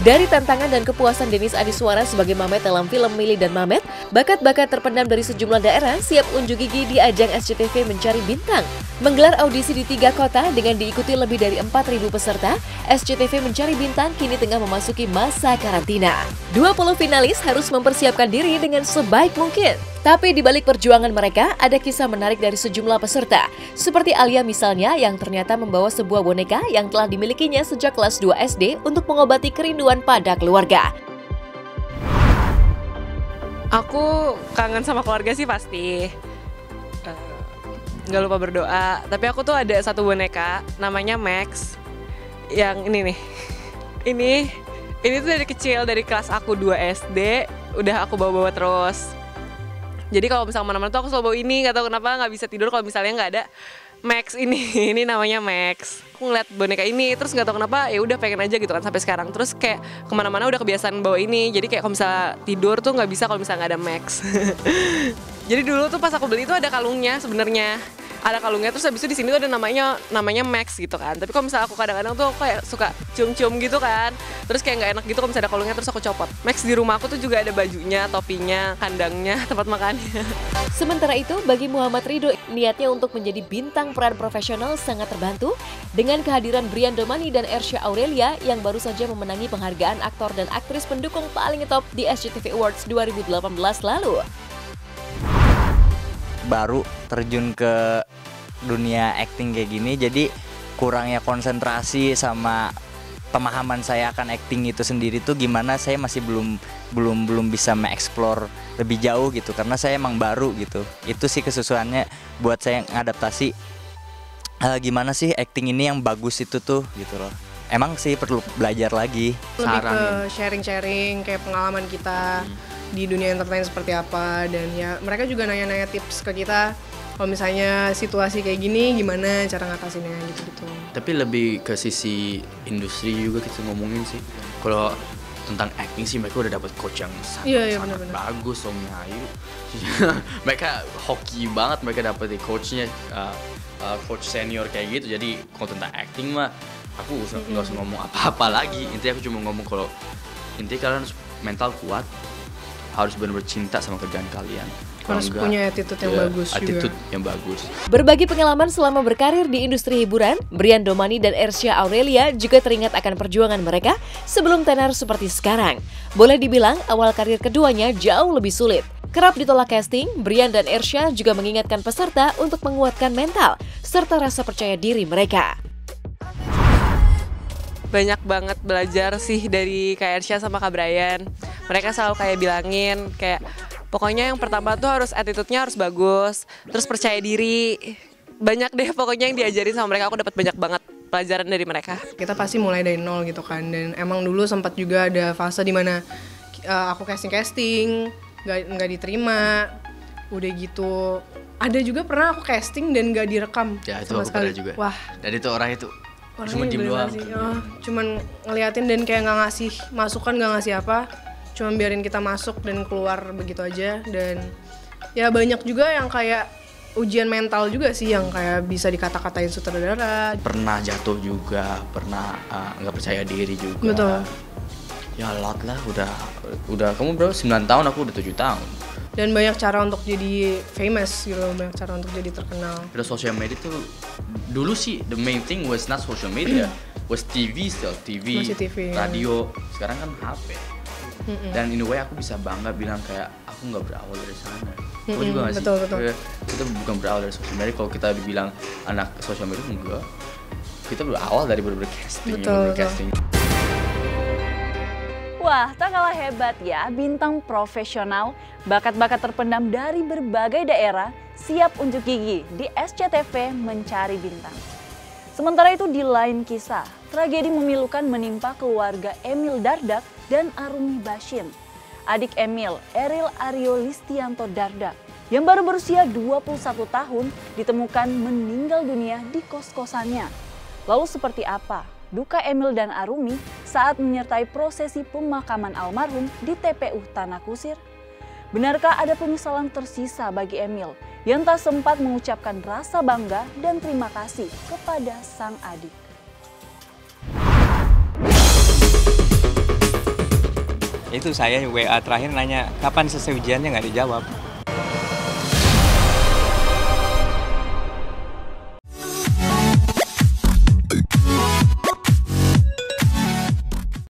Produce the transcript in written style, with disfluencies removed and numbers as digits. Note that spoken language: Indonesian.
Dari tantangan dan kepuasan Denis Adiswara sebagai Mamet dalam film Mili dan Mamet, bakat-bakat terpendam dari sejumlah daerah siap unjuk gigi di ajang SCTV Mencari Bintang. Menggelar audisi di 3 kota dengan diikuti lebih dari 4.000 peserta, SCTV Mencari Bintang kini tengah memasuki masa karantina. 20 finalis harus mempersiapkan diri dengan sebaik mungkin. Tapi di balik perjuangan mereka, ada kisah menarik dari sejumlah peserta. Seperti Alia misalnya yang ternyata membawa sebuah boneka yang telah dimilikinya sejak kelas 2 SD untuk mengobati kerinduan pada keluarga. Aku kangen sama keluarga sih pasti. Nggak lupa berdoa. Tapi aku tuh ada satu boneka, namanya Max. Yang ini nih. Ini tuh dari kecil, dari kelas aku 2 SD, udah aku bawa-bawa terus. Jadi kalau misalnya mana-mana tuh aku selalu bawa ini, nggak tahu kenapa nggak bisa tidur kalau misalnya nggak ada Max ini namanya Max. Aku ngeliat boneka ini, terus nggak tahu kenapa ya udah pengen aja gitu kan sampai sekarang. Terus kayak kemana-mana udah kebiasaan bawa ini, jadi kayak kalau misalnya tidur tuh nggak bisa kalau misalnya nggak ada Max. Jadi dulu tuh pas aku beli tuh ada kalungnya sebenarnya. Ada kalungnya, terus habis itu di sini tuh ada namanya Max gitu kan. Tapi kalau misalnya aku kadang-kadang tuh aku kayak suka cium-cium gitu kan. Terus kayak nggak enak gitu kalau misalnya ada kalungnya terus aku copot. Max di rumah aku tuh juga ada bajunya, topinya, kandangnya, tempat makannya. Sementara itu, bagi Muhammad Ridho, niatnya untuk menjadi bintang peran profesional sangat terbantu dengan kehadiran Brian Domani dan Ersya Aurelia yang baru saja memenangi penghargaan aktor dan aktris pendukung paling top di SCTV Awards 2018 lalu. Baru terjun ke dunia acting kayak gini, jadi kurangnya konsentrasi sama pemahaman saya akan acting itu sendiri tuh gimana, saya masih belum bisa mengeksplor lebih jauh gitu karena saya emang baru gitu. Itu sih kesusahannya buat saya ngadaptasi gimana sih acting ini yang bagus itu tuh gitu loh. Emang sih perlu belajar lagi. Lebih ke sharing-sharing kayak pengalaman kita di dunia entertain seperti apa, dan ya mereka juga nanya-nanya tips ke kita kalau misalnya situasi kayak gini gimana cara ngatasinnya gitu-gitu. Tapi lebih ke sisi industri juga kita ngomongin sih. Kalau tentang acting sih mereka udah dapat coach yang sangat bagus, Om Ayu. Mereka hoki banget, mereka dapat coachnya coach senior kayak gitu. Jadi kalau tentang acting mah aku nggak usah ngomong apa-apa lagi. Intinya aku cuma ngomong kalau intinya kalian harus mental kuat, harus benar-benar cinta sama kerjaan kalian. Harus punya attitude yang bagus juga. Attitude yang bagus. Berbagi pengalaman selama berkarir di industri hiburan, Brian Domani dan Ersya Aurelia juga teringat akan perjuangan mereka sebelum tenar seperti sekarang. Boleh dibilang awal karir keduanya jauh lebih sulit. Kerap ditolak casting, Brian dan Ersya juga mengingatkan peserta untuk menguatkan mental serta rasa percaya diri mereka. Banyak banget belajar sih dari Kak Ersya sama Kak Brian. Mereka selalu kayak bilangin kayak pokoknya yang pertama tuh harus attitude-nya harus bagus, terus percaya diri. Banyak deh pokoknya yang diajarin sama mereka, aku dapat banyak banget pelajaran dari mereka. Kita pasti mulai dari nol gitu kan, dan emang dulu sempat juga ada fase dimana aku casting nggak diterima, udah gitu. Ada juga pernah aku casting dan nggak direkam ya, itu sama sekali. juga. Wah. Dan itu orang itu cuma diem doang. Cuman ngeliatin dan kayak nggak ngasih masukan, nggak ngasih apa. Cuma biarin kita masuk dan keluar begitu aja. Dan ya banyak juga yang kayak ujian mental juga sih yang kayak bisa dikata-katain sutradara. Pernah jatuh juga, pernah nggak percaya diri juga. Betul. Ya lot lah, udah kamu berapa? 9 tahun, aku udah 7 tahun. Dan banyak cara untuk jadi famous gitu, banyak cara untuk jadi terkenal. Udah sosial media tuh dulu sih the main thing was not social media, was TV still, TV, radio. Sekarang kan HP. Dan in a way aku bisa bangga bilang kayak aku nggak berawal dari sana. Aku juga nggak sih. Betul. Kita bukan berawal dari sosial media. Kalau kita dibilang anak sosial media enggak. Kita berawal dari bener-bener casting. Casting. Wah, tak kalah hebat ya bintang profesional, bakat-bakat terpendam dari berbagai daerah siap unjuk gigi di SCTV Mencari Bintang. Sementara itu di lain kisah, tragedi memilukan menimpa keluarga Emil Dardak dan Arumi Bashim. Adik Emil, Eril Aryo Listianto Dardak, yang baru berusia 21 tahun ditemukan meninggal dunia di kos-kosannya. Lalu seperti apa duka Emil dan Arumi saat menyertai prosesi pemakaman almarhum di TPU Tanah Kusir? Benarkah ada penyesalan tersisa bagi Emil yang tak sempat mengucapkan rasa bangga dan terima kasih kepada sang adik? Itu saya WA terakhir nanya kapan selesai ujiannya, nggak dijawab.